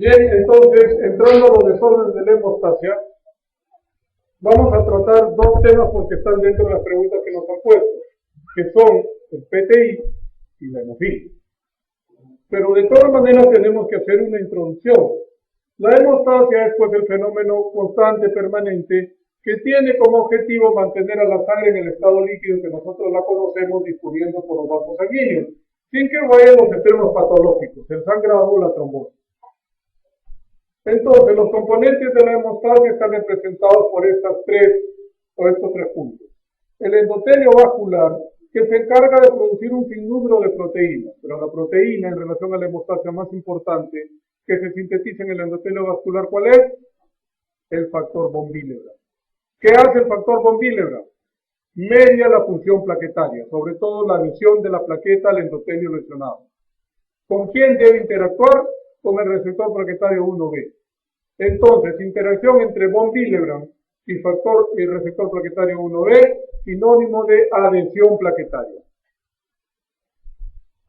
Bien, entonces, entrando a los desórdenes de la hemostasia, vamos a tratar dos temas porque están dentro de las preguntas que nos han puesto, que son el PTI y la hemofilia. Pero de todas maneras tenemos que hacer una introducción. La hemostasia es pues el fenómeno constante, permanente, que tiene como objetivo mantener a la sangre en el estado líquido que nosotros la conocemos, disponiendo por los vasos sanguíneos, sin que vayan los extremos patológicos, el sangrado o la trombosis. Entonces, los componentes de la hemostasia están representados por estos tres puntos. El endotelio vascular, que se encarga de producir un sinnúmero de proteínas, pero la proteína en relación a la hemostasia más importante que se sintetiza en el endotelio vascular, ¿cuál es? El factor von Willebrand. ¿Qué hace el factor von Willebrand? Media la función plaquetaria, sobre todo la adhesión de la plaqueta al endotelio lesionado. ¿Con quién debe interactuar? Con el receptor plaquetario 1B. Entonces, interacción entre von Willebrand y receptor plaquetario 1B, sinónimo de adhesión plaquetaria.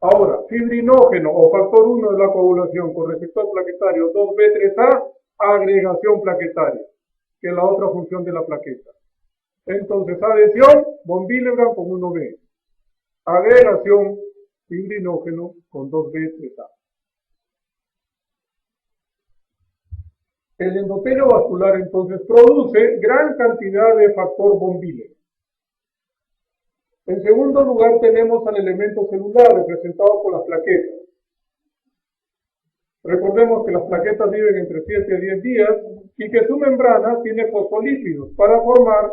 Ahora, fibrinógeno o factor 1 de la coagulación con receptor plaquetario 2B3A, agregación plaquetaria, que es la otra función de la plaqueta. Entonces, adhesión, von Willebrand con 1B. Agregación, fibrinógeno con 2B3A. El endotelio vascular entonces produce gran cantidad de factor von Willebrand. En segundo lugar tenemos al elemento celular representado por las plaquetas. Recordemos que las plaquetas viven entre 7 a 10 días y que su membrana tiene fosfolípidos para formar,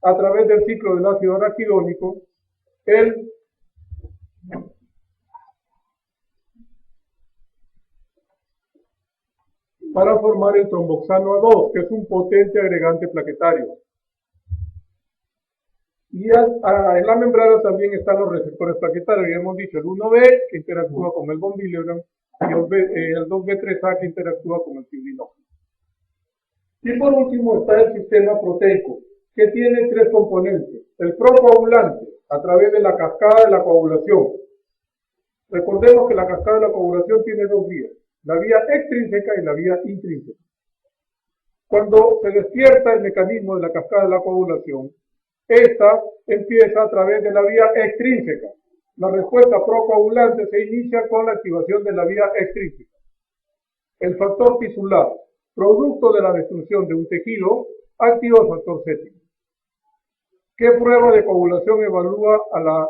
a través del ciclo del ácido araquidónico, para formar el tromboxano A2, que es un potente agregante plaquetario. Y en la membrana también están los receptores plaquetarios. Ya hemos dicho el 1B, que interactúa con el von Willebrand, y el 2B3A, que interactúa con el fibrinógeno. Y por último está el sistema proteico, que tiene tres componentes. El procoagulante, a través de la cascada de la coagulación. Recordemos que la cascada de la coagulación tiene dos vías, la vía extrínseca y la vía intrínseca. Cuando se despierta el mecanismo de la cascada de la coagulación, esta empieza a través de la vía extrínseca. La respuesta procoagulante se inicia con la activación de la vía extrínseca. El factor tisular, producto de la destrucción de un tejido, activa el factor séptico. ¿Qué prueba de coagulación evalúa a la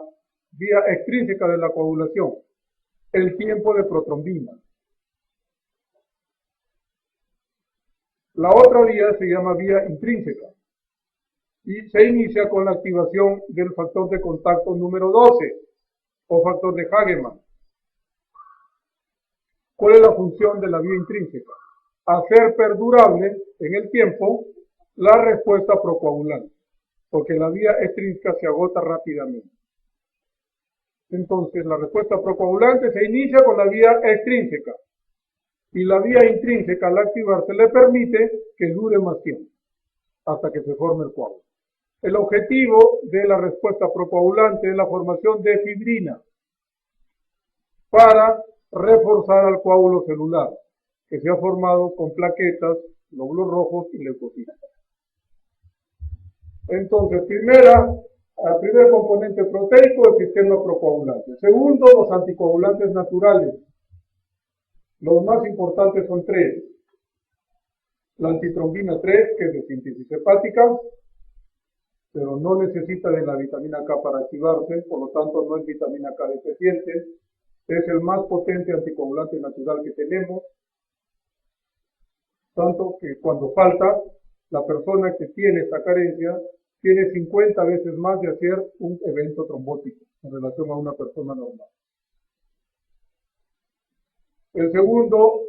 vía extrínseca de la coagulación? El tiempo de protrombina. La otra vía se llama vía intrínseca y se inicia con la activación del factor de contacto número 12 o factor de Hagemann. ¿Cuál es la función de la vía intrínseca? Hacer perdurable en el tiempo la respuesta procoagulante, porque la vía extrínseca se agota rápidamente. Entonces, la respuesta procoagulante se inicia con la vía extrínseca y la vía intrínseca, al activarse, le permite que dure más tiempo hasta que se forme el coágulo. El objetivo de la respuesta procoagulante es la formación de fibrina para reforzar al coágulo celular que se ha formado con plaquetas, glóbulos rojos y leucocitos. Entonces, primer componente proteico, el sistema procoagulante. Segundo, los anticoagulantes naturales. Los más importantes son tres. La antitrombina 3, que es de síntesis hepática, pero no necesita de la vitamina K para activarse, por lo tanto no es vitamina K deficiente. Es el más potente anticoagulante natural que tenemos, tanto que cuando falta, la persona que tiene esta carencia tiene 50 veces más de hacer un evento trombótico en relación a una persona normal. El segundo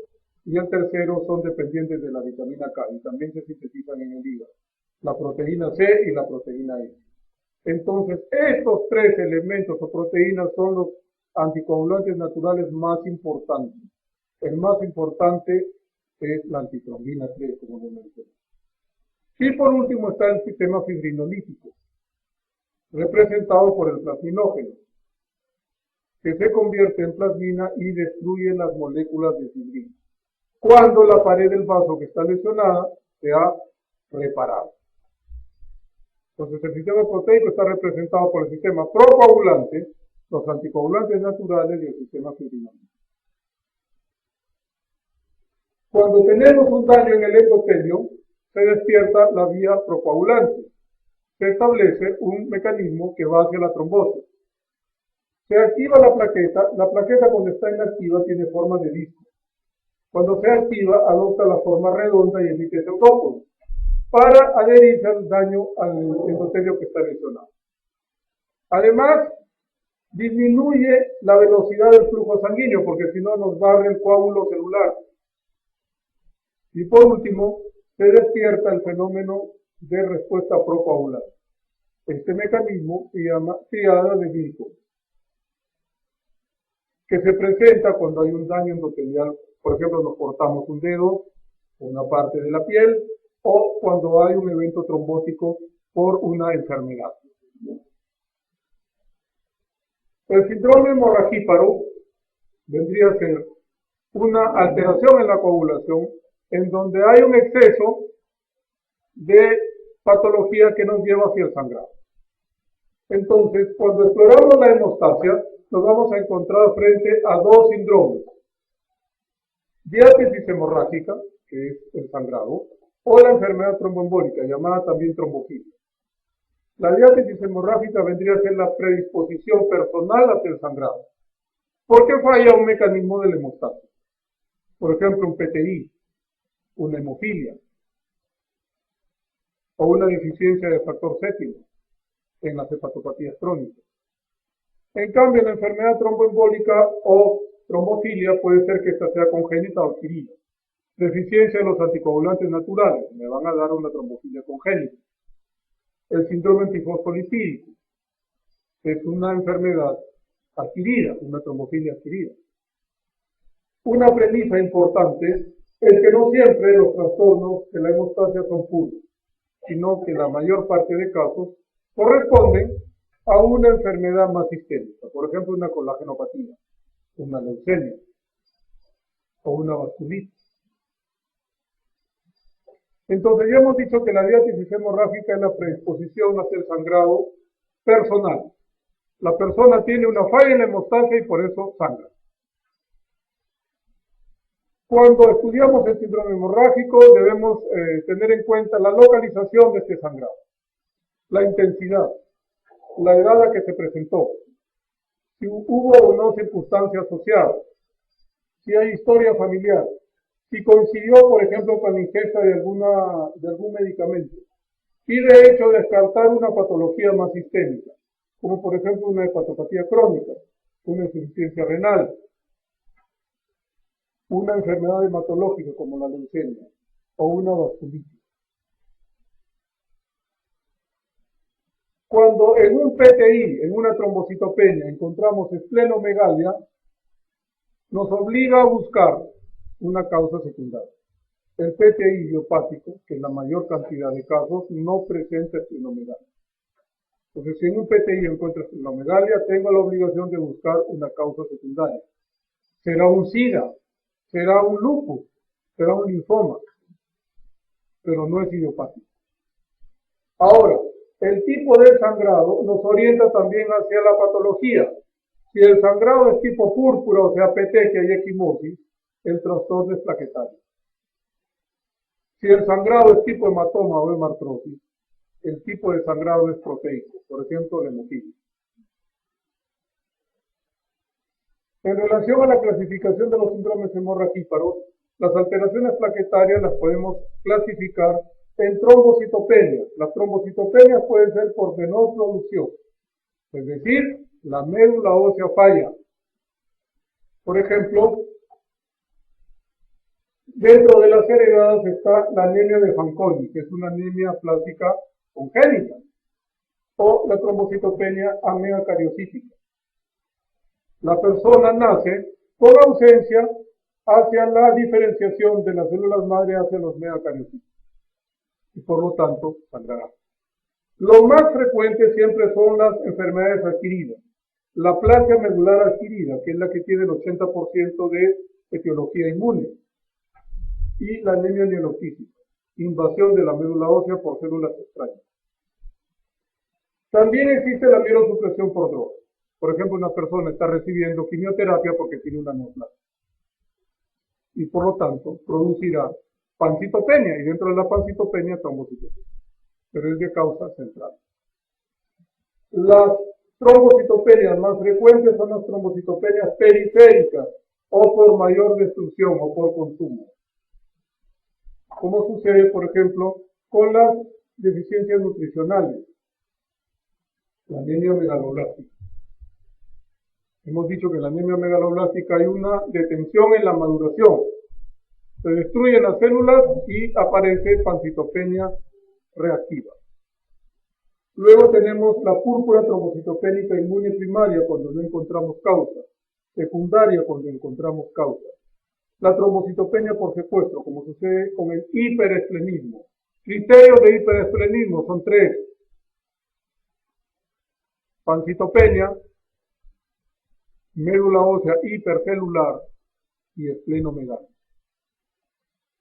y el tercero son dependientes de la vitamina K y también se sintetizan en el hígado, la proteína C y la proteína E. Entonces, estos tres elementos o proteínas son los anticoagulantes naturales más importantes. El más importante es la antitrombina 3, como lo mencioné. Y por último está el sistema fibrinolítico, representado por el plasminógeno, que se convierte en plasmina y destruye las moléculas de fibrina. cuando la pared del vaso que está lesionada se ha reparado. Entonces el sistema proteico está representado por el sistema procoagulante, los anticoagulantes naturales y el sistema fibrinógeno. Cuando tenemos un daño en el endotelio, se despierta la vía procoagulante. Se establece un mecanismo que va hacia la trombosis. Se activa la plaqueta cuando está inactiva tiene forma de disco. Cuando se activa adopta la forma redonda y emite seudópodos para adherirse al daño al endotelio que está lesionado. Además, disminuye la velocidad del flujo sanguíneo porque si no nos barre el coágulo celular. Y por último, se despierta el fenómeno de respuesta procoagular. Este mecanismo se llama triada de Vilco, que se presenta cuando hay un daño endotelial. Por ejemplo, nos cortamos un dedo o una parte de la piel, o cuando hay un evento trombótico por una enfermedad. El síndrome hemorragíparo vendría a ser una alteración en la coagulación en donde hay un exceso de patología que nos lleva hacia el sangrado. Entonces, cuando exploramos la hemostasia, nos vamos a encontrar frente a dos síndromes. Diátesis hemorrágica, que es el sangrado, o la enfermedad tromboembólica, llamada también trombofilia. La diátesis hemorrágica vendría a ser la predisposición personal hacia el sangrado, porque falla un mecanismo de la hemostasia. Por ejemplo, un PTI, una hemofilia, o una deficiencia de factor séptimo en las hepatopatías crónicas. En cambio, la enfermedad tromboembólica o trombofilia puede ser que esta sea congénita o adquirida. Deficiencia de los anticoagulantes naturales, me van a dar una trombofilia congénita. El síndrome antifosfolipídico es una enfermedad adquirida, una trombofilia adquirida. Una premisa importante es que no siempre los trastornos de la hemostasia son puros, sino que la mayor parte de casos corresponden a una enfermedad más sistémica, por ejemplo una colagenopatía, una leucemia o una vasculitis. Entonces ya hemos dicho que la diátesis hemorrágica es la predisposición hacia el sangrado personal. La persona tiene una falla en la hemostasia y por eso sangra. Cuando estudiamos el síndrome hemorrágico debemos tener en cuenta la localización de este sangrado, la intensidad, la edad a que se presentó, si hubo o no circunstancias asociadas, si hay historia familiar, si coincidió, por ejemplo, con la ingesta de algún medicamento, y de hecho descartar una patología más sistémica, como por ejemplo una hepatopatía crónica, una insuficiencia renal, una enfermedad hematológica como la leucemia o una vasculitis. Cuando en un PTI, en una trombocitopenia, encontramos esplenomegalia, nos obliga a buscar una causa secundaria. El PTI idiopático, que en la mayor cantidad de casos no presenta esplenomegalia. Entonces, si en un PTI encuentro esplenomegalia, tengo la obligación de buscar una causa secundaria. Será un SIDA, será un lupus, será un linfoma, pero no es idiopático. Ahora, el tipo de sangrado nos orienta también hacia la patología. Si el sangrado es tipo púrpura, o sea, petequia y equimosis, el trastorno es plaquetario. Si el sangrado es tipo hematoma o hemartrosis, el tipo de sangrado es proteico, por ejemplo, la hemofilia. En relación a la clasificación de los síndromes hemorragíparos, las alteraciones plaquetarias las podemos clasificar en trombocitopenias. Las trombocitopenias pueden ser por venoproducción, es decir, la médula ósea falla. Por ejemplo, dentro de las heredadas está la anemia de Fanconi, que es una anemia plástica congénita, o la trombocitopenia ameacariocítica. La persona nace con ausencia hacia la diferenciación de las células madre hacia los meacariocitos y por lo tanto sangrará. Lo más frecuente siempre son las enfermedades adquiridas. La aplasia medular adquirida, que es la que tiene el 80% de etiología inmune. y la anemia mielocítica, invasión de la médula ósea por células extrañas. También existe la mielosupresión por droga. Por ejemplo, una persona está recibiendo quimioterapia porque tiene una neoplasia y por lo tanto producirá pancitopenia y dentro de la pancitopenia trombocitopenia, pero es de causa central. Las trombocitopenias más frecuentes son las trombocitopenias periféricas o por mayor destrucción o por consumo, como sucede, por ejemplo, con las deficiencias nutricionales, la anemia megaloblástica. Hemos dicho que en la anemia megaloblástica hay una detención en la maduración. Se destruyen las células y aparece pancitopenia reactiva. Luego tenemos la púrpura trombocitopénica inmune primaria cuando no encontramos causa, secundaria cuando encontramos causa. La trombocitopenia por secuestro, como sucede con el hiperesplenismo. Criterios de hiperesplenismo son 3. Pancitopenia, médula ósea hipercelular y esplenomegalia.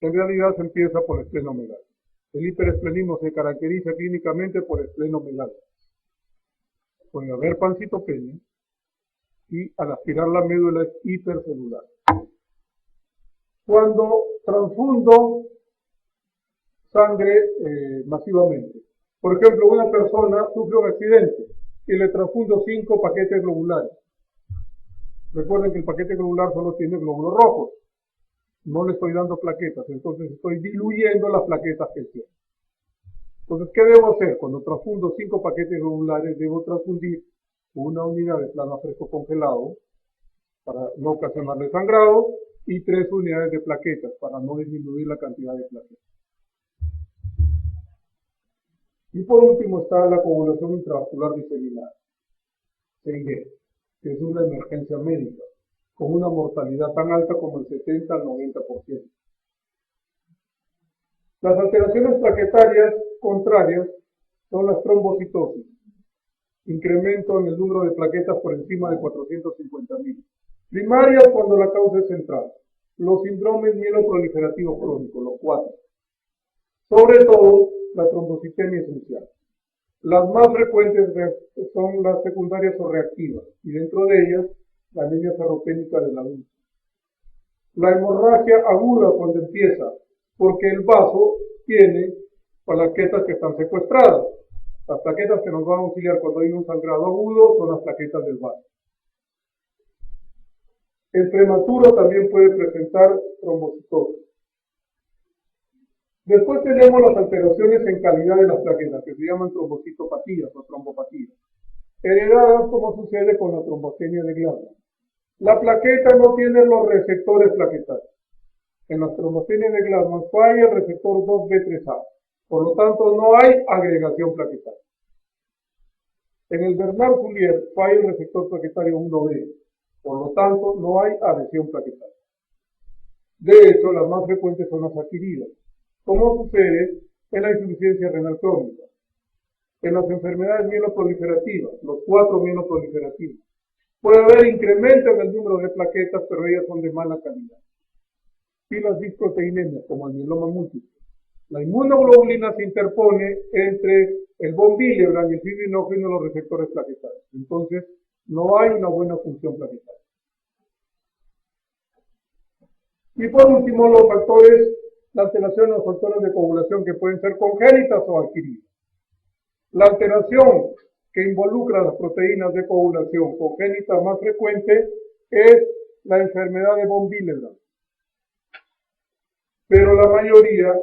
En realidad se empieza por esplenomegalia. El hiperesplenismo se caracteriza clínicamente por esplenomegalia. Puede haber pancitopenia y al aspirar la médula es hipercelular. Cuando transfundo sangre masivamente, por ejemplo, una persona sufre un accidente y le transfundo 5 paquetes globulares. Recuerden que el paquete globular solo tiene glóbulos rojos. No le estoy dando plaquetas, entonces estoy diluyendo las plaquetas que tiene. Entonces, ¿qué debo hacer? Cuando transfundo 5 paquetes globulares, debo transfundir una unidad de plasma fresco congelado para no ocasionarle sangrado y 3 unidades de plaquetas para no disminuir la cantidad de plaquetas. Y por último está la coagulación intravascular diseminar, CID, que es una emergencia médica, con una mortalidad tan alta como el 70 al 90%. Las alteraciones plaquetarias contrarias son las trombocitosis, incremento en el número de plaquetas por encima de 450.000. Primarias cuando la causa es central, los síndromes mieloproliferativos crónicos, los 4. Sobre todo, la trombocitemia esencial. Las más frecuentes son las secundarias o reactivas, y dentro de ellas, la anemia ferropénica del adulto. La hemorragia aguda cuando empieza, porque el vaso tiene plaquetas que están secuestradas. Las plaquetas que nos van a auxiliar cuando hay un sangrado agudo son las plaquetas del vaso. El prematuro también puede presentar trombocitosis. Después tenemos las alteraciones en calidad de las plaquetas, que se llaman trombocitopatías o trombopatías, heredadas como sucede con la trombocenia de Glasgow. La plaqueta no tiene los receptores plaquetarios. En las trombocenias de Glasgow falla el receptor 2B3A, por lo tanto no hay agregación plaquetaria. En el Bernard-Soulier falla el receptor plaquetario 1B, por lo tanto no hay adhesión plaquetaria. De hecho, las más frecuentes son las adquiridas, como sucede en la insuficiencia renal crónica, en las enfermedades mieloproliferativas, los 4 mieloproliferativos. Puede haber incremento en el número de plaquetas, pero ellas son de mala calidad. Y las disproteinemias, como el mieloma múltiple. La inmunoglobulina se interpone entre el von Willebrand y el fibrinógeno y los receptores plaquetarios. Entonces, no hay una buena función plaquetaria. Y por último, los factores, la alteración de los factores de coagulación que pueden ser congénitas o adquiridas. La alteración que involucra las proteínas de coagulación congénita más frecuente es la enfermedad de von Willebrand. Pero la mayoría,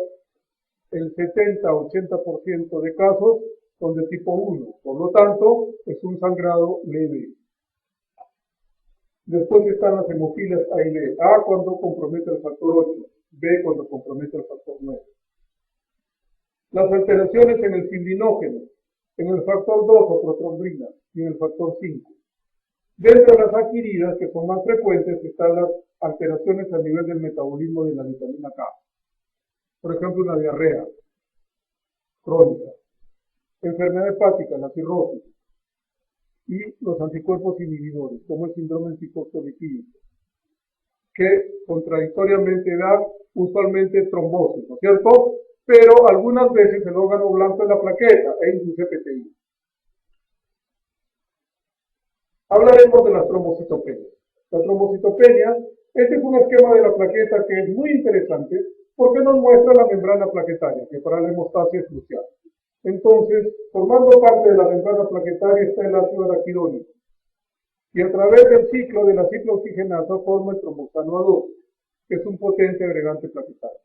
el 70-80% de casos, son de tipo 1. Por lo tanto, es un sangrado leve. Después están las hemofilias A y B. A cuando compromete el factor 8. B cuando compromete el factor 9. Las alteraciones en el fibrinógeno, en el factor 2 o protrombina y en el factor 5. Dentro de las adquiridas, que son más frecuentes, están las alteraciones a nivel del metabolismo de la vitamina K. Por ejemplo, una diarrea crónica, enfermedad hepática, la cirrosis, y los anticuerpos inhibidores, como el síndrome antifosfolipídico. que contradictoriamente da usualmente trombosis, ¿no es cierto? Pero algunas veces el órgano blanco es la plaqueta e induce PTI. Hablaremos de las trombocitopenias. La trombocitopenia, este es un esquema de la plaqueta que es muy interesante porque nos muestra la membrana plaquetaria, que para la hemostasia es crucial. Entonces, formando parte de la membrana plaquetaria está el ácido araquidónico. Y a través del ciclo de la ciclooxigenasa forma el tromboxano A2, que es un potente agregante plaquetario.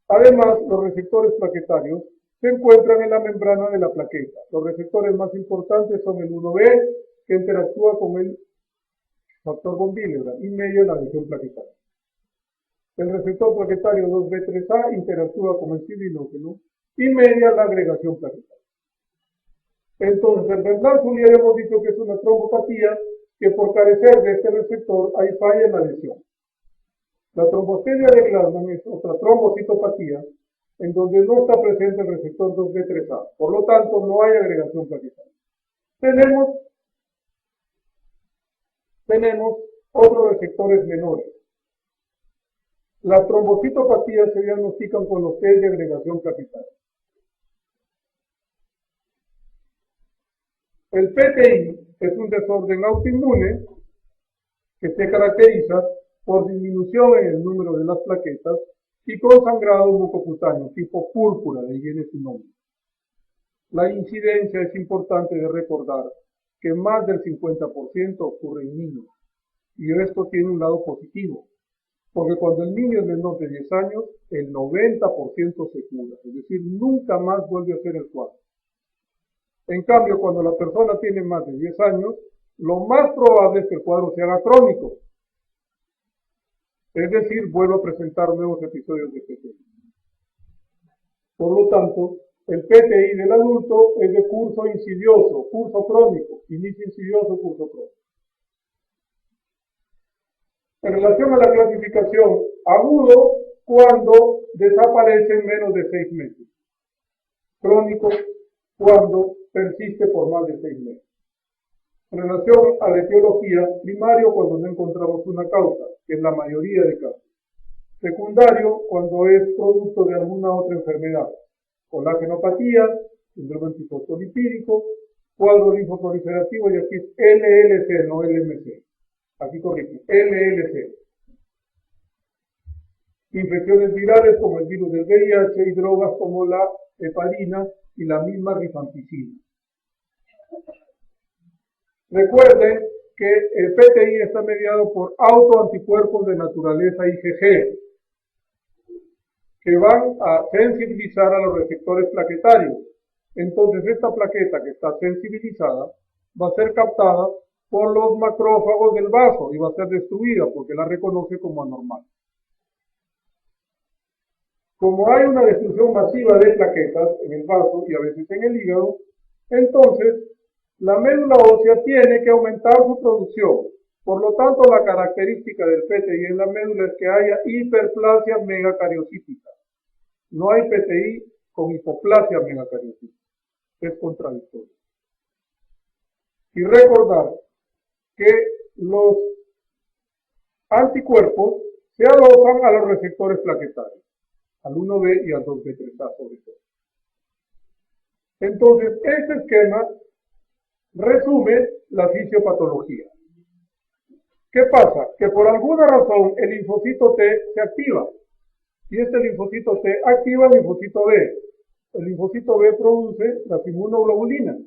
Además, los receptores plaquetarios se encuentran en la membrana de la plaqueta. Los receptores más importantes son el 1B, que interactúa con el factor von Willebrand y media la adhesión plaquetaria. El receptor plaquetario 2B3A interactúa con el cibilógeno y media la agregación plaquetaria. Entonces, el Bernard-Soulier hemos dicho que es una trombopatía que por carecer de este receptor hay falla en la adhesión. La trombostenia de Glasman es otra trombocitopatía en donde no está presente el receptor 2B3A. Por lo tanto, no hay agregación plaquetaria. Tenemos otros receptores menores. Las trombocitopatías se diagnostican con los test de agregación plaquetaria. El PTI es un desorden autoinmune que se caracteriza por disminución en el número de las plaquetas y con sangrado mucocutáneo tipo púrpura, de ahí viene su nombre. La incidencia es importante de recordar que más del 50% ocurre en niños, y esto tiene un lado positivo, porque cuando el niño es menor de 10 años, el 90% se cura, es decir, nunca más vuelve a ser el cuadro. En cambio, cuando la persona tiene más de 10 años, lo más probable es que el cuadro se haga crónico, es decir, vuelva a presentar nuevos episodios de PTI. Por lo tanto, el PTI del adulto es de curso insidioso, curso crónico, inicio insidioso, curso crónico. En relación a la clasificación, agudo cuando desaparece en menos de 6 meses. Crónico cuando persiste por más de 6 meses. En relación a la etiología, primario cuando no encontramos una causa, que es la mayoría de casos. Secundario cuando es producto de alguna otra enfermedad. Colágenopatía, síndrome antifosfolipídico, cuadro linfoproliferativo, y aquí es LLC, no LMC. Aquí corrijo, LLC. Infecciones virales como el virus del VIH y drogas como la heparina y la misma rifampicina. Recuerden que el PTI está mediado por autoanticuerpos de naturaleza IgG, que van a sensibilizar a los receptores plaquetarios. Entonces, esta plaqueta que está sensibilizada va a ser captada por los macrófagos del vaso y va a ser destruida porque la reconoce como anormal. Como hay una destrucción masiva de plaquetas en el vaso y a veces en el hígado, entonces la médula ósea tiene que aumentar su producción. Por lo tanto, la característica del PTI en la médula es que haya hiperplasia megacariocítica. No hay PTI con hipoplasia megacariocítica. Es contradictorio. Y recordar que los anticuerpos se adosan a los receptores plaquetarios, al 1B y al 2B3A sobre todo. Entonces, este esquema resume la fisiopatología. ¿Qué pasa? Que por alguna razón el linfocito T se activa. Y este linfocito T activa el linfocito B. El linfocito B produce las inmunoglobulinas.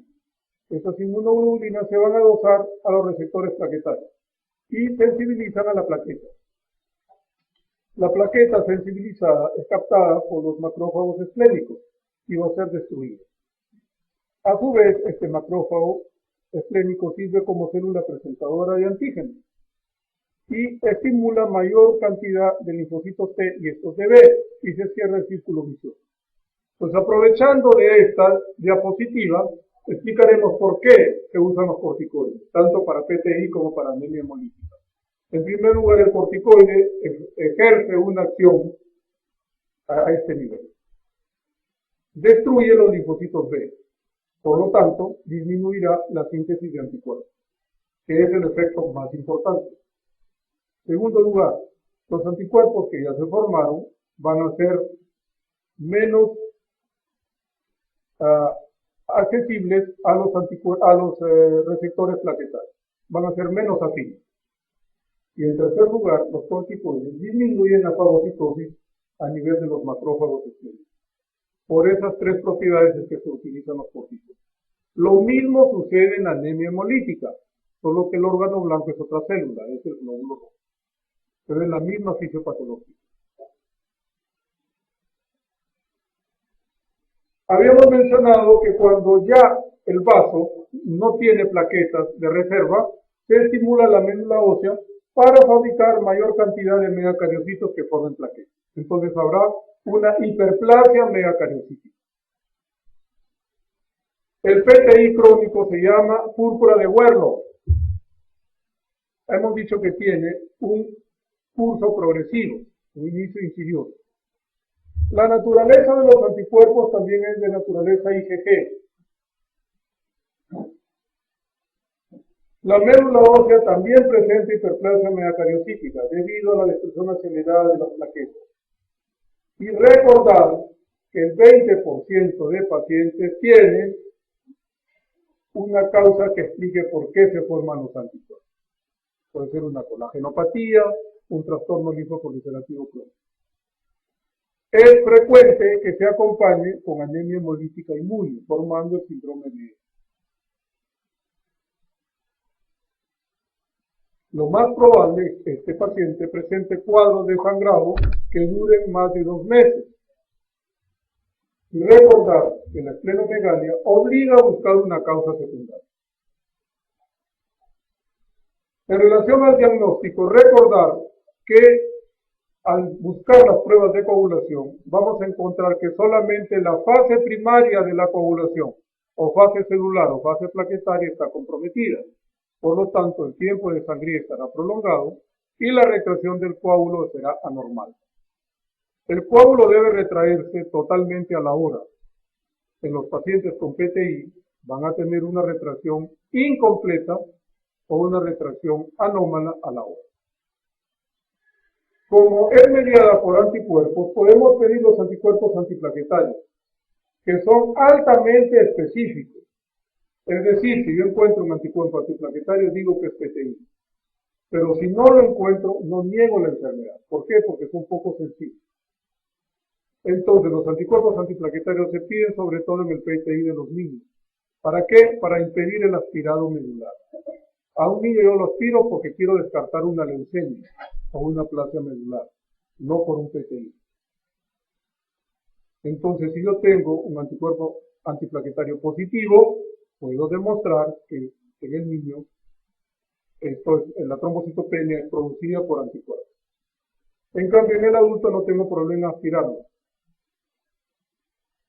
Estas inmunoglobulinas se van a adosar a los receptores plaquetarios y sensibilizan a la plaqueta. La plaqueta sensibilizada es captada por los macrófagos esplénicos y va a ser destruida. A su vez, este macrófago esplénico sirve como célula presentadora de antígenos y estimula mayor cantidad de linfocitos T y estos de B y se cierra el círculo vicioso. Pues aprovechando de esta diapositiva, explicaremos por qué se usan los corticoides, tanto para PTI como para anemia hemolítica. En primer lugar, el corticoide ejerce una acción a este nivel. Destruye los linfocitos B. Por lo tanto, disminuirá la síntesis de anticuerpos, que es el efecto más importante. Segundo lugar, los anticuerpos que ya se formaron van a ser menos accesibles a los, receptores plaquetarios, van a ser menos afines. Y en tercer lugar, los corticoides disminuyen la fagocitosis a nivel de los macrófagos escléricos. Por esas tres propiedades es que se utilizan los corticoides. Lo mismo sucede en la anemia hemolítica, solo que el órgano blanco es otra célula, es el glóbulo rojo. Pero es la misma fisiopatología. Habíamos mencionado que cuando ya el vaso no tiene plaquetas de reserva, se estimula la médula ósea para fabricar mayor cantidad de megacariocitos que formen plaquetas. Entonces habrá una hiperplasia megacariocítica. El PTI crónico se llama púrpura de Werloff. Hemos dicho que tiene un curso progresivo, un inicio insidioso. La naturaleza de los anticuerpos también es de naturaleza IgG. La médula ósea también presenta hiperplasia megacariocítica debido a la destrucción acelerada de las plaquetas. Y recordar que el 20% de pacientes tienen una causa que explique por qué se forman los anticuerpos. Puede ser una colagenopatía, un trastorno linfoproliferativo crónico. Es frecuente que se acompañe con anemia hemolítica inmune, formando el síndrome de ESA. Lo más probable es que este paciente presente cuadros de sangrado que duren más de 2 meses. Y recordar que la esplenomegalia obliga a buscar una causa secundaria. En relación al diagnóstico, recordar que al buscar las pruebas de coagulación, vamos a encontrar que solamente la fase primaria de la coagulación, o fase celular o fase plaquetaria, está comprometida. Por lo tanto, el tiempo de sangría estará prolongado y la retracción del coágulo será anormal. El coágulo debe retraerse totalmente a la hora. En los pacientes con PTI van a tener una retracción incompleta o una retracción anómala a la hora. Como es mediada por anticuerpos, podemos pedir los anticuerpos antiplaquetarios, que son altamente específicos. Es decir, si yo encuentro un anticuerpo antiplaquetario, digo que es PTI. Pero si no lo encuentro, no niego la enfermedad. ¿Por qué? Porque son poco sensibles. Entonces, los anticuerpos antiplaquetarios se piden sobre todo en el PTI de los niños. ¿Para qué? Para impedir el aspirado medular. A un niño yo lo aspiro porque quiero descartar una leucemia o una aplasia medular, no por un PTI. Entonces, si yo tengo un anticuerpo antiplaquetario positivo, puedo demostrar que en el niño la trombocitopenia es producida por anticuerpos. En cambio, en el adulto no tengo problema aspirarlo.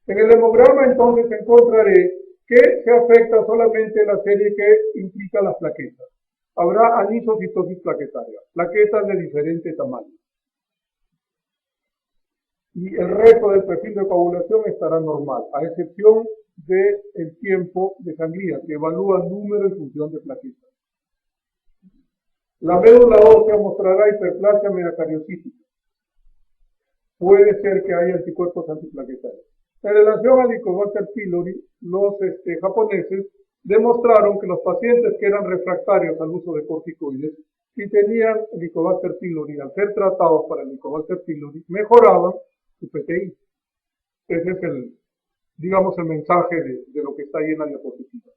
En el hemograma, entonces, encontraré que se afecta solamente la serie que implica las plaquetas. Habrá anisocitosis plaquetaria, plaquetas de diferente tamaño. Y el resto del perfil de coagulación estará normal, a excepción del tiempo de sangría, que evalúa el número en función de plaquetas. La médula ósea mostrará hiperplasia megacariocítica. Puede ser que haya anticuerpos antiplaquetarios. En relación al Helicobacter pylori, los japoneses demostraron que los pacientes que eran refractarios al uso de corticoides y tenían Helicobacter pylori, al ser tratados para el Helicobacter pylori, mejoraban su PTI. Ese es el mensaje de lo que está ahí en la diapositiva.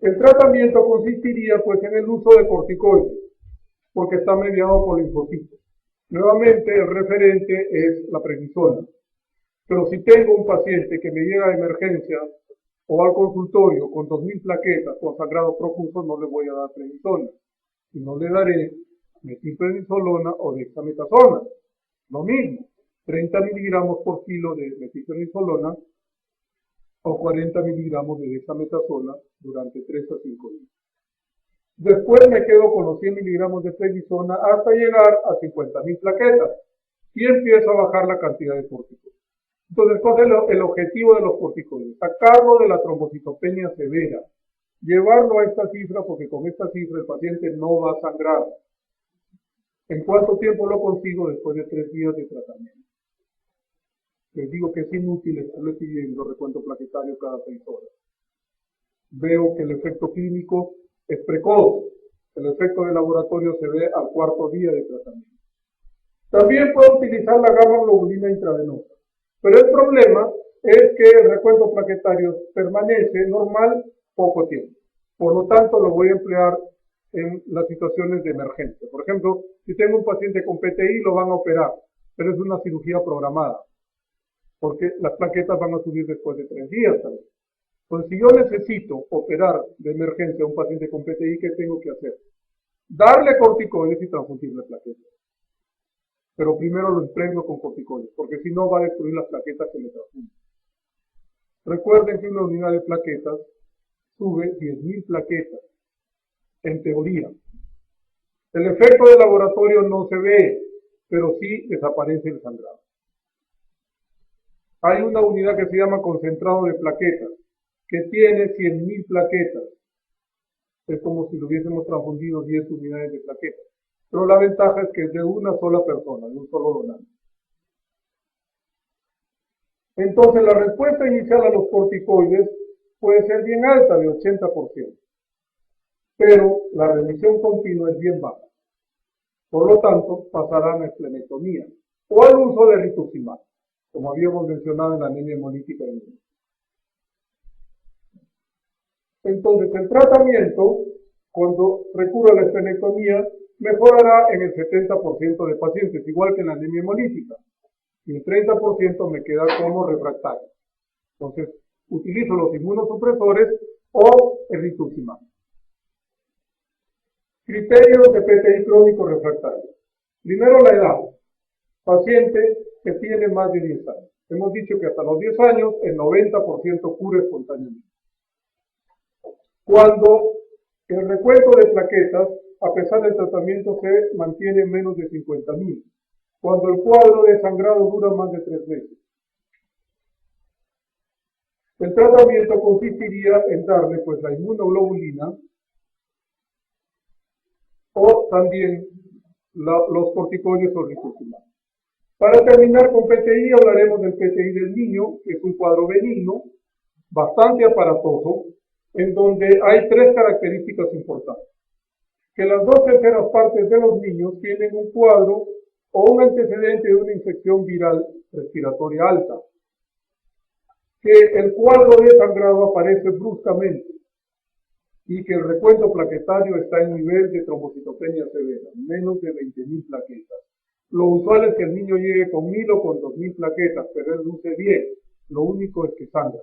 El tratamiento consistiría pues en el uso de corticoides, porque está mediado por linfocitos. Nuevamente el referente es la prednisona. Pero si tengo un paciente que me llega a emergencia o al consultorio con 2000 plaquetas con sangrado profuso, no le voy a dar prednisona, sino le daré metilprednisolona o dexametasona. Lo mismo, 30 miligramos por kilo de metilprednisolona o 40 miligramos de dexametasona durante 3 a 5 días. Después me quedo con los 100 miligramos de prednisona hasta llegar a 50.000 plaquetas y empiezo a bajar la cantidad de corticoides. Entonces, ¿cuál es el objetivo de los corticoides? Sacarlo de la trombocitopenia severa, llevarlo a esta cifra, porque con esta cifra el paciente no va a sangrar. ¿En cuánto tiempo lo consigo? Después de 3 días de tratamiento. Les digo que es inútil estarle pidiendo recuento plaquetario cada 6 horas. Veo que el efecto clínico es precoz. El efecto de laboratorio se ve al 4.º día de tratamiento. También puedo utilizar la gamma globulina intravenosa. Pero el problema es que el recuento plaquetario permanece normal poco tiempo. Por lo tanto, lo voy a emplear en las situaciones de emergencia. Por ejemplo, si tengo un paciente con PTI, lo van a operar, pero es una cirugía programada, porque las plaquetas van a subir después de 3 días tal vez. Entonces, si yo necesito operar de emergencia a un paciente con PTI, ¿qué tengo que hacer? Darle corticoides y transfundirle plaquetas. Pero primero lo impregno con corticoides, porque si no va a destruir las plaquetas que le transfunden. Recuerden que una unidad de plaquetas sube 10.000 plaquetas, en teoría. El efecto de laboratorio no se ve, pero sí desaparece el sangrado. Hay una unidad que se llama concentrado de plaquetas, que tiene 100.000 plaquetas. Es como si lo hubiésemos transfundido 10 unidades de plaquetas. Pero la ventaja es que es de una sola persona, de un solo donante. Entonces la respuesta inicial a los corticoides puede ser bien alta, de 80%. Pero la remisión continua es bien baja. Por lo tanto, pasarán a esplenectomía o al uso de rituximab, como habíamos mencionado en la anemia hemolítica de niños. Entonces, el tratamiento, cuando recurre a la esplenectomía, mejorará en el 70% de pacientes, igual que en la anemia hemolítica. Y el 30% me queda como refractario. Entonces, utilizo los inmunosupresores o el rituximab. Criterios de PTI crónico refractario. Primero, la edad. Paciente que tiene más de 10 años. Hemos dicho que hasta los 10 años el 90% cura espontáneamente. Cuando el recuento de plaquetas, a pesar del tratamiento, se mantiene en menos de 50.000. Cuando el cuadro de sangrado dura más de 3 meses. El tratamiento consistiría en darle pues la inmunoglobulina o también los corticoides o rituximab. Para terminar con PTI, hablaremos del PTI del niño, que es un cuadro benigno, bastante aparatoso, en donde hay 3 características importantes. Que las 2/3 partes de los niños tienen un cuadro o un antecedente de una infección viral respiratoria alta. Que el cuadro de sangrado aparece bruscamente y que el recuento plaquetario está en nivel de trombocitopenia severa, menos de 20.000 plaquetas. Lo usual es que el niño llegue con 1.000 o con 2.000 plaquetas, pero él luce bien. Lo único es que sangra.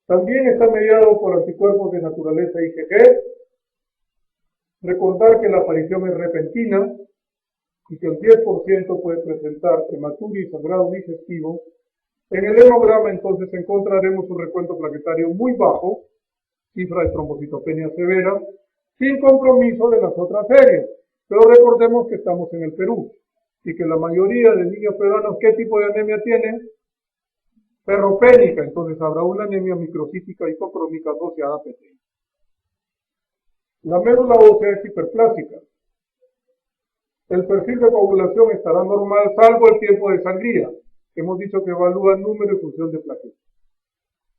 También está mediado por anticuerpos de naturaleza IgG. Recordar que la aparición es repentina y que el 10% puede presentar hematuria y sangrado digestivo. En el hemograma entonces encontraremos un recuento plaquetario muy bajo, cifra de trombocitopenia severa, sin compromiso de las otras series. Pero recordemos que estamos en el Perú y que la mayoría de niños peruanos, ¿qué tipo de anemia tienen? Ferropénica, entonces habrá una anemia microcítica hipocrómica asociada a PTI. La médula ósea es hiperplásica. El perfil de coagulación estará normal salvo el tiempo de sangría. Hemos dicho que evalúa número y función de plaquetas.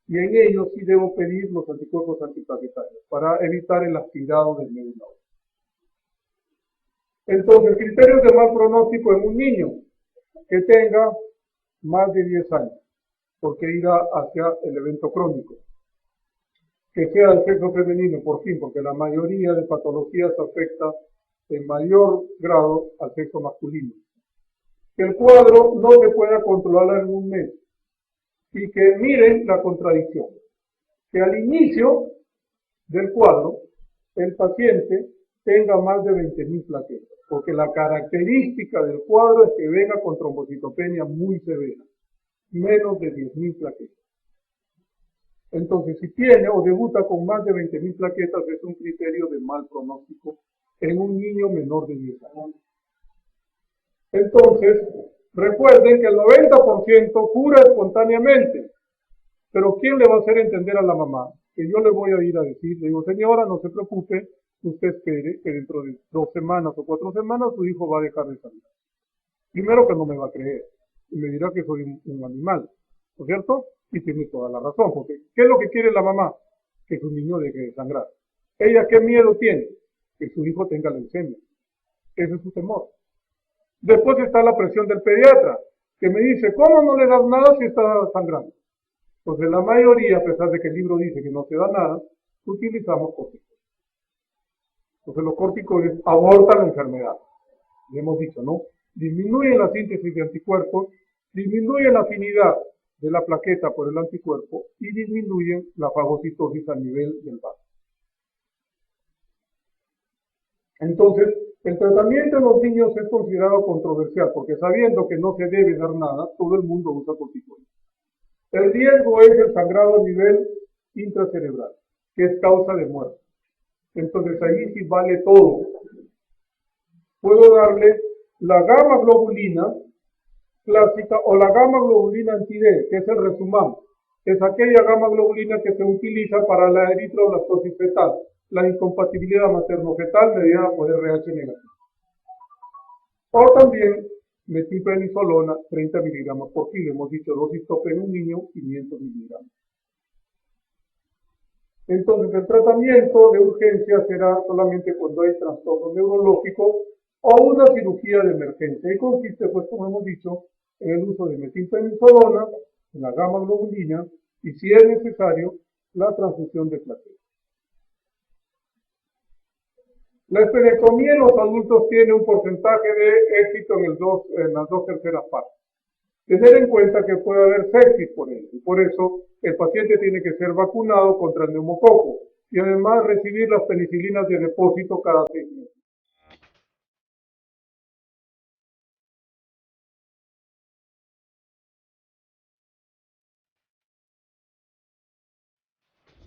Y en ello sí debo pedir los anticuerpos antiplaquetarios para evitar el aspirado del médula ósea. Entonces, criterios de mal pronóstico en un niño que tenga más de 10 años, porque irá hacia el evento crónico. Que sea del sexo femenino, por fin, porque la mayoría de patologías afecta en mayor grado al sexo masculino. Que el cuadro no se pueda controlar en un mes. Y que miren la contradicción. Que al inicio del cuadro, el paciente tenga más de 20.000 plaquetas, porque la característica del cuadro es que venga con trombocitopenia muy severa, menos de 10.000 plaquetas. Entonces, si tiene o debuta con más de 20.000 plaquetas, es un criterio de mal pronóstico en un niño menor de 10 años. Entonces, recuerden que el 90% cura espontáneamente, pero ¿quién le va a hacer entender a la mamá? Que yo le voy a ir a decir, le digo, señora, no se preocupe, usted espere que dentro de 2 semanas o 4 semanas su hijo va a dejar de sangrar. Primero que no me va a creer y me dirá que soy un animal, ¿no es cierto? Y tiene toda la razón, porque ¿qué es lo que quiere la mamá? Que su niño deje de sangrar. ¿Ella qué miedo tiene? Que su hijo tenga leucemia. Ese es su temor. Después está la presión del pediatra, que me dice, ¿cómo no le das nada si está sangrando? Entonces la mayoría, a pesar de que el libro dice que no se da nada, utilizamos corticoides. Entonces los corticoides abortan la enfermedad. Le hemos dicho, ¿no? Disminuyen la síntesis de anticuerpos, disminuyen la afinidad de la plaqueta por el anticuerpo y disminuyen la fagocitosis a nivel del vaso. Entonces, el tratamiento en los niños es considerado controversial porque sabiendo que no se debe dar nada, todo el mundo usa corticoides. El riesgo es el sangrado a nivel intracerebral, que es causa de muerte. Entonces ahí sí vale todo. Puedo darle la gamma globulina clásica o la gamma globulina anti-D, que es el Resumam. Es aquella gamma globulina que se utiliza para la eritroblastosis fetal, la incompatibilidad materno-fetal mediada por RH negativo. O también metilprednisolona, 30 miligramos por kilo. Hemos dicho dosis tope en un niño, 500 miligramos. Entonces el tratamiento de urgencia será solamente cuando hay trastorno neurológico o una cirugía de emergencia. Y consiste, pues como hemos dicho, en el uso de metilprednisolona, en la gamma globulina y si es necesario, la transfusión de plaquetas. La esplenectomía en los adultos tiene un porcentaje de éxito en las 2/3 partes. Tener en cuenta que puede haber sepsis por ello, y por eso el paciente tiene que ser vacunado contra el neumococo y además recibir las penicilinas de depósito cada 6 meses.